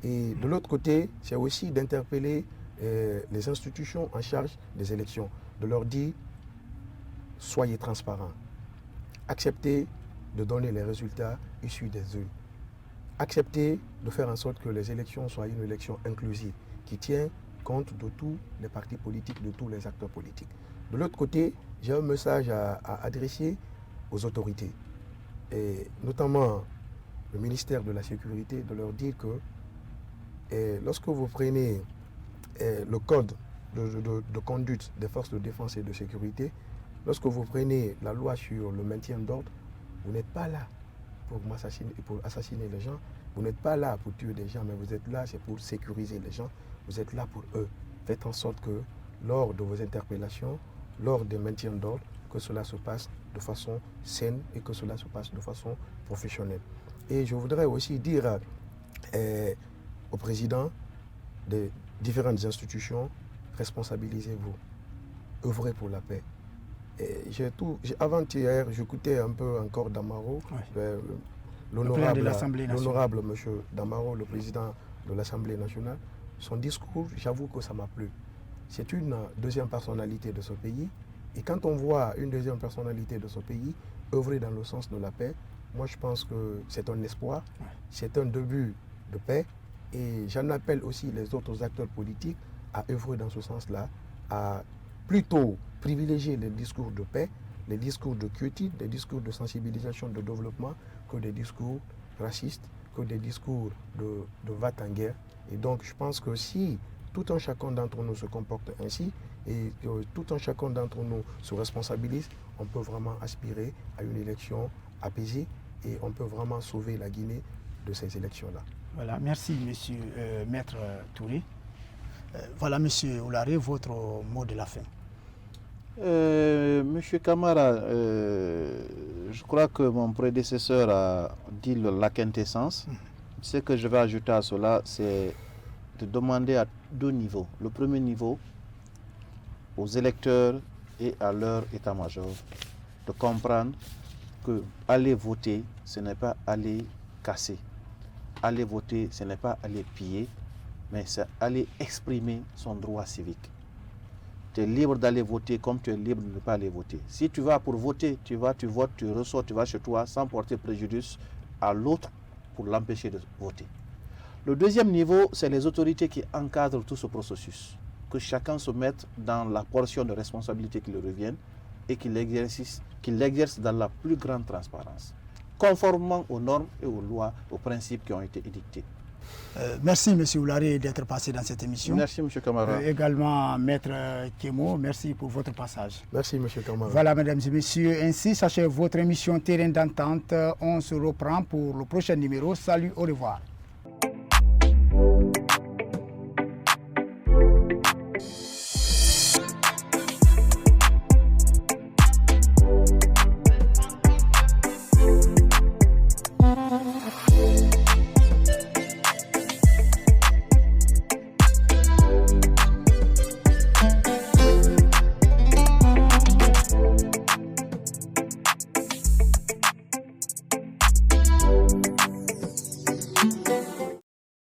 Et de l'autre côté, c'est aussi d'interpeller les institutions en charge des élections, de leur dire, soyez transparents. Acceptez de donner les résultats issus des urnes. Acceptez de faire en sorte que les élections soient une élection inclusive, qui tient compte de tous les partis politiques, de tous les acteurs politiques. De l'autre côté, j'ai un message à adresser aux autorités, et notamment le ministère de la Sécurité, de leur dire que lorsque vous prenez le code de conduite des forces de défense et de sécurité, lorsque vous prenez la loi sur le maintien d'ordre, vous n'êtes pas là pour assassiner les gens, vous n'êtes pas là pour tuer des gens, mais vous êtes là, c'est pour sécuriser les gens, vous êtes là pour eux. Faites en sorte que lors de vos interpellations, lors des maintiens d'ordre, que cela se passe de façon saine et que cela se passe de façon professionnelle. Et je voudrais aussi dire au président des différentes institutions, responsabilisez-vous, œuvrez pour la paix. Avant-hier, j'écoutais un peu encore Damaro, l'honorable monsieur Damaro, le président de l'Assemblée nationale. Son discours, j'avoue que ça m'a plu. C'est une deuxième personnalité de ce pays. Et quand on voit une deuxième personnalité de ce pays, œuvrer dans le sens de la paix, moi je pense que c'est un espoir, c'est un début de paix. Et j'en appelle aussi les autres acteurs politiques à œuvrer dans ce sens-là, à plutôt privilégier les discours de paix, les discours de quiétude, les discours de sensibilisation, de développement, que des discours racistes, que des discours de va-t-en-guerre. Et donc je pense que si tout un chacun d'entre nous se comporte ainsi et que tout un chacun d'entre nous se responsabilise, on peut vraiment aspirer à une élection apaisée et on peut vraiment sauver la Guinée de ces élections-là. Voilà, merci Monsieur Maître Touré. Voilà Monsieur Oularé, votre mot de la fin. Monsieur Camara, je crois que mon prédécesseur a dit la quintessence. Ce que je vais ajouter à cela, c'est de demander à deux niveaux. Le premier niveau, aux électeurs et à leur état-major, de comprendre que aller voter, ce n'est pas aller casser. Aller voter, ce n'est pas aller piller, mais c'est aller exprimer son droit civique. Tu es libre d'aller voter comme tu es libre de ne pas aller voter. Si tu vas pour voter, tu votes, tu ressors, tu vas chez toi sans porter préjudice à l'autre pour l'empêcher de voter. Le deuxième niveau, c'est les autorités qui encadrent tout ce processus. Que chacun se mette dans la portion de responsabilité qui lui revient et qu'il l'exerce dans la plus grande transparence, conformément aux normes et aux lois, aux principes qui ont été édictés. Merci M. Oularé d'être passé dans cette émission. Merci M. Camara. Également Maître Kémo, merci pour votre passage. Merci M. Camara. Voilà Mesdames et Messieurs, ainsi s'achève votre émission Terrain d'entente. On se reprend pour le prochain numéro. Salut, au revoir.